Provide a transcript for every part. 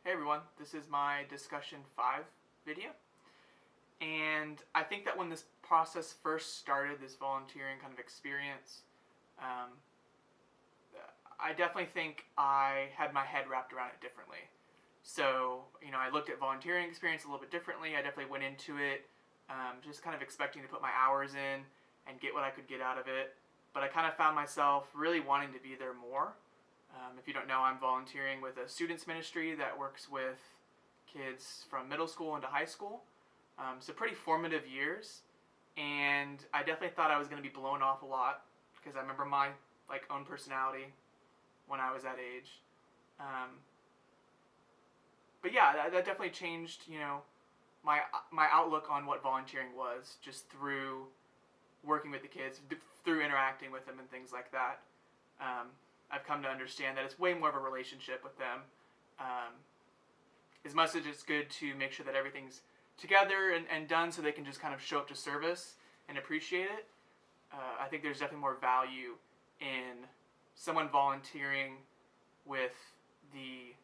Hey everyone, this is my discussion 5 video. And I think that when this process first started, this volunteering kind of experience, um, I definitely think I had my head wrapped around it differently. So, I looked at volunteering experience a little bit differently. I definitely went into it just kind of expecting to put my hours in and get what I could get out of it. But I kind of found myself really wanting to be there more. If you don't know, I'm volunteering with a students ministry that works with kids from middle school into high school. So pretty formative years, and I definitely thought I was going to be blown off a lot because I remember my own personality when I was that age. But yeah, that definitely changed, my outlook on what volunteering was just through working with the kids, through interacting with them and things like that. I've come to understand that it's way more of a relationship with them. As much as it's good to make sure that everything's together and done so they can just kind of show up to service and appreciate it, I think there's definitely more value in someone volunteering with the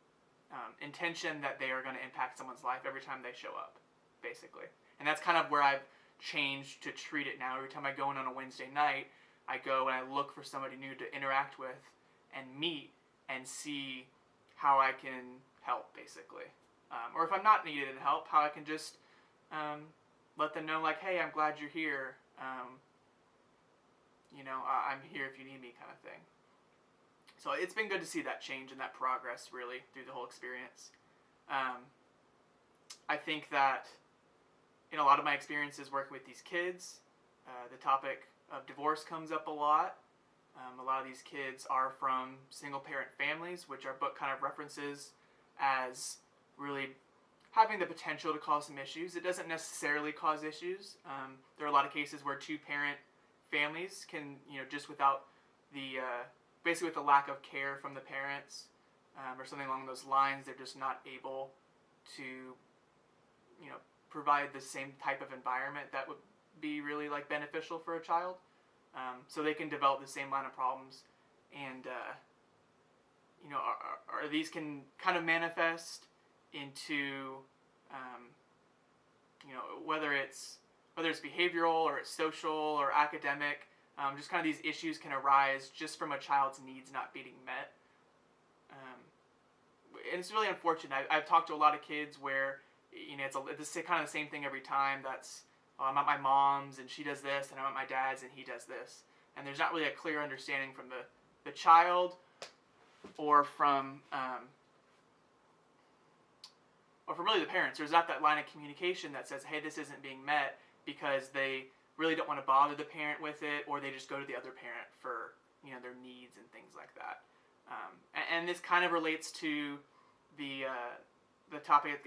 intention that they are going to impact someone's life every time they show up, basically. And that's kind of where I've changed to treat it now. Every time I go in on a Wednesday night, I go and I look for somebody new to interact with and meet and see how I can help, basically. Or if I'm not needed in help, how I can just let them know, like, hey, I'm glad you're here. I'm here if you need me, kind of thing. So it's been good to see that change and that progress, really, through the whole experience. I think that in a lot of my experiences working with these kids, the topic of divorce comes up a lot. A lot of these kids are from single-parent families, which our book kind of references as really having the potential to cause some issues. It doesn't necessarily cause issues. There are a lot of cases where two-parent families can, just without the, basically with the lack of care from the parents or something along those lines, they're just not able to, provide the same type of environment that would be really beneficial for a child. So they can develop the same line of problems, and these can kind of manifest into whether it's behavioral or it's social or academic. Just kind of these issues can arise just from a child's needs not being met, and it's really unfortunate. I've talked to a lot of kids where it's kind of the same thing every time. That's I'm at my mom's and she does this, and I'm at my dad's and he does this. And there's not really a clear understanding from the child or from really the parents. There's not that line of communication that says, hey, this isn't being met, because they really don't want to bother the parent with it, or they just go to the other parent for their needs and things like that. And this kind of relates to the topic.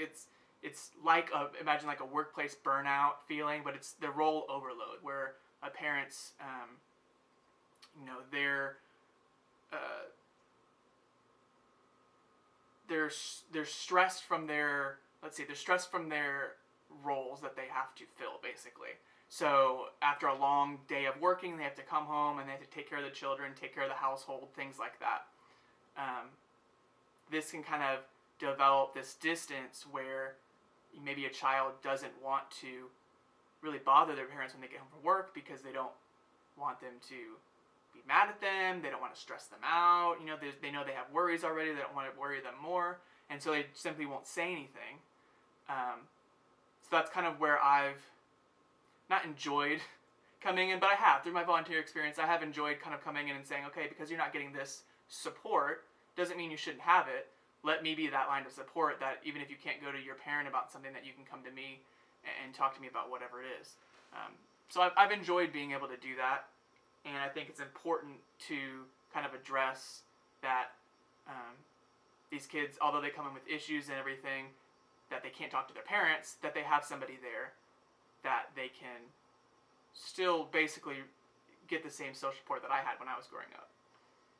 It's like imagine like a workplace burnout feeling, but it's the role overload, where a parent's they're stressed from their roles that they have to fill, basically. So after a long day of working, they have to come home and they have to take care of the children, take care of the household, things like that. This can kind of develop this distance where maybe a child doesn't want to really bother their parents when they get home from work, because they don't want them to be mad at them. They don't want to stress them out. They know they have worries already. They don't want to worry them more, and so they simply won't say anything. So that's kind of where I've not enjoyed coming in, but I have, through my volunteer experience, I have enjoyed kind of coming in and saying, okay, because you're not getting this support, doesn't mean you shouldn't have it. Let me be that line of support, that even if you can't go to your parent about something, that you can come to me and talk to me about whatever it is. So I've enjoyed being able to do that, and I think it's important to kind of address that these kids, although they come in with issues and everything, that they can't talk to their parents, that they have somebody there that they can still basically get the same social support that I had when I was growing up.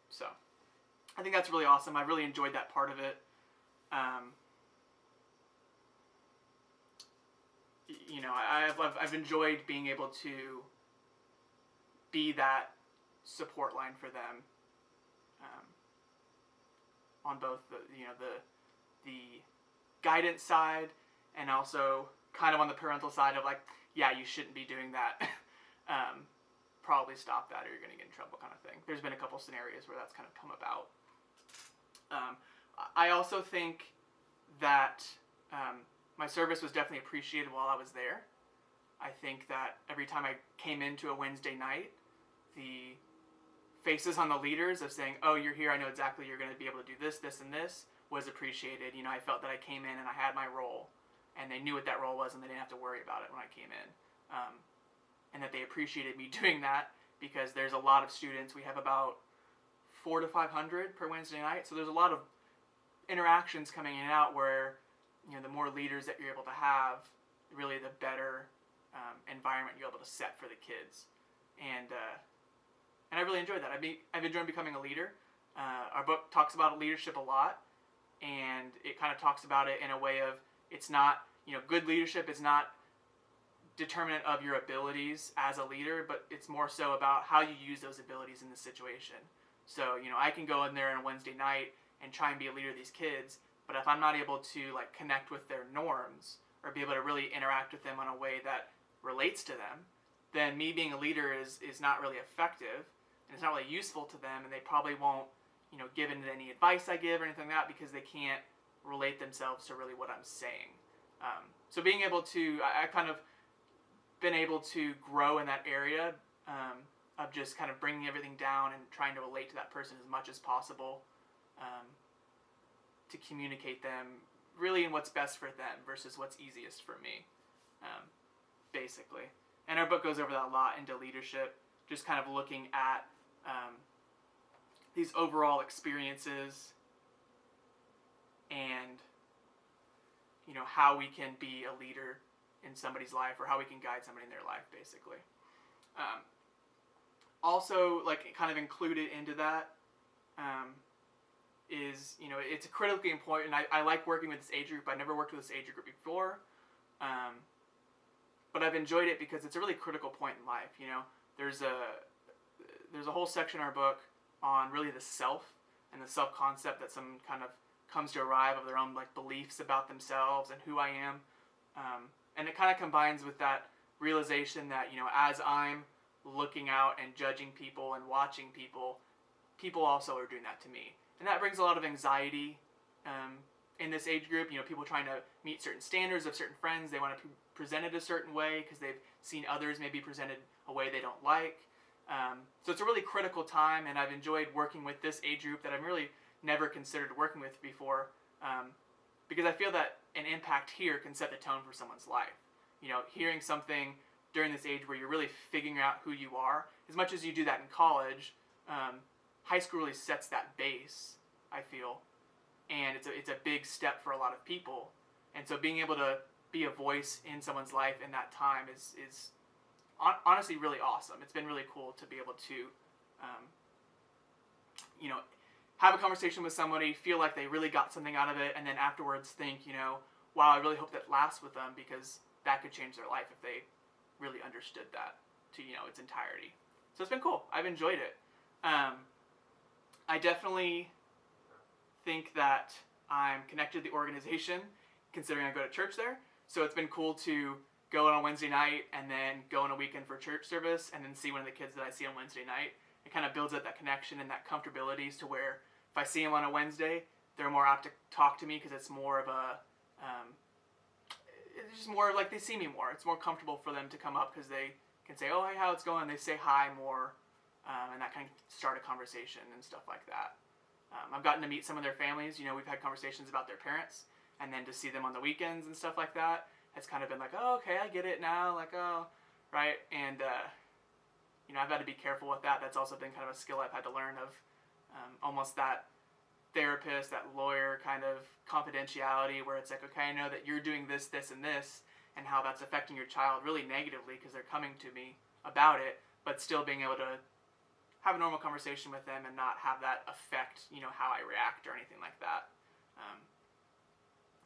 So I think that's really awesome. I really enjoyed that part of it. I've enjoyed being able to be that support line for them on both the guidance side, and also kind of on the parental side of like, yeah, you shouldn't be doing that. Probably stop that or you're going to get in trouble kind of thing. There's been a couple scenarios where that's kind of come about. I also think that my service was definitely appreciated while I was there. I think that every time I came into a Wednesday night, the faces on the leaders of saying, oh, you're here, I know exactly you're going to be able to do this, this, and this, was appreciated. You know, I felt that I came in and I had my role, and they knew what that role was, and they didn't have to worry about it when I came in. And that they appreciated me doing that, because there's a lot of students. We have about 400 to 500 per Wednesday night, so there's a lot of interactions coming in and out where, you know, the more leaders that you're able to have, really the better environment you're able to set for the kids. And I really enjoyed that. I've enjoyed becoming a leader. Our book talks about leadership a lot, and it kind of talks about it in a way of, it's not, you know, good leadership is not determinant of your abilities as a leader, but it's more so about how you use those abilities in the situation. So, you know, I can go in there on a Wednesday night and try and be a leader of these kids, but if I'm not able to like connect with their norms or be able to really interact with them in a way that relates to them, then me being a leader is not really effective, and it's not really useful to them, and they probably won't, you know, give into any advice I give or anything like that, because they can't relate themselves to really what I'm saying. So being able to, I kind of been able to grow in that area of just kind of bringing everything down and trying to relate to that person as much as possible, to communicate them really in what's best for them versus what's easiest for me, basically. And our book goes over that a lot into leadership, just kind of looking at these overall experiences and, you know, how we can be a leader in somebody's life, or how we can guide somebody in their life, basically. Also, like, kind of included into that is, you know, it's critically important. I like working with this age group. I never worked with this age group before, but I've enjoyed it because it's a really critical point in life. You know, there's a whole section in our book on really the self and the self-concept that someone kind of comes to arrive of their own like beliefs about themselves and who I am. And it kind of combines with that realization that, you know, as I'm looking out and judging people and watching people, people also are doing that to me. And that brings a lot of anxiety in this age group. You know, people trying to meet certain standards of certain friends. They want to be presented a certain way because they've seen others maybe presented a way they don't like. So it's a really critical time, and I've enjoyed working with this age group that I've really never considered working with before, because I feel that an impact here can set the tone for someone's life. You know, hearing something during this age where you're really figuring out who you are, as much as you do that in college, high school really sets that base, I feel, and it's a big step for a lot of people. And so being able to be a voice in someone's life in that time is honestly really awesome. It's been really cool to be able to, you know, have a conversation with somebody, feel like they really got something out of it, and then afterwards think, you know, wow, I really hope that lasts with them, because that could change their life if they really understood that to, you know, its entirety. So it's been cool. I've enjoyed it. I definitely think that I'm connected to the organization, considering I go to church there. So it's been cool to go on a Wednesday night and then go on a weekend for church service and then see one of the kids that I see on Wednesday night. It kind of builds up that connection and that comfortability to where if I see them on a Wednesday, they're more apt to talk to me, because it's more of a, it's just more like they see me more. It's more comfortable for them to come up because they can say, oh, hey, how it's going? They say hi more, and that can start a conversation and stuff like that. I've gotten to meet some of their families. You know, we've had conversations about their parents, and then to see them on the weekends and stuff like that, it's kind of been like, oh, okay, I get it now, like, oh, right, and, you know, I've had to be careful with that. That's also been kind of a skill I've had to learn of, almost that therapist, that lawyer kind of confidentiality, where it's like, okay, I know that you're doing this, this, and this, and how that's affecting your child really negatively because they're coming to me about it, but still being able to have a normal conversation with them and not have that affect, you know, how I react or anything like that.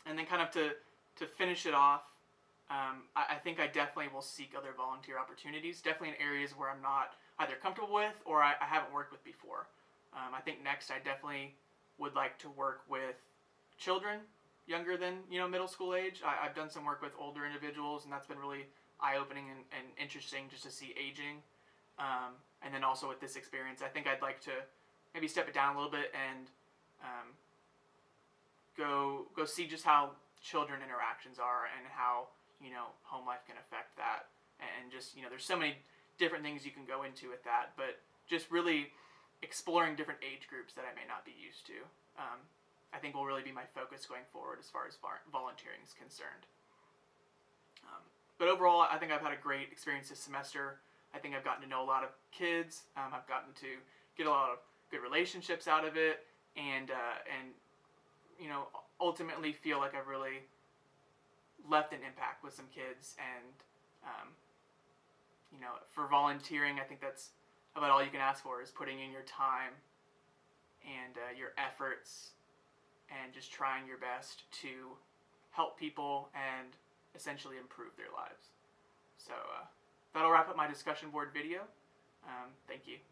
And then kind of to finish it off, I think I definitely will seek other volunteer opportunities, definitely in areas where I'm not either comfortable with or I haven't worked with before. I think next I definitely would like to work with children, younger than middle school age. I've done some work with older individuals, and that's been really eye-opening and interesting just to see aging. And then also with this experience, I think I'd like to maybe step it down a little bit and go see just how children interactions are and how home life can affect that, and just there's so many different things you can go into with that, but just really exploring different age groups that I may not be used to. I think will really be my focus going forward as far as volunteering is concerned. But overall, I think I've had a great experience this semester. I think I've gotten to know a lot of kids. I've gotten to get a lot of good relationships out of it, and ultimately feel like I've really left an impact with some kids. And for volunteering, I think that's about all you can ask for, is putting in your time and your efforts and just trying your best to help people and essentially improve their lives. So that'll wrap up my discussion board video. Thank you.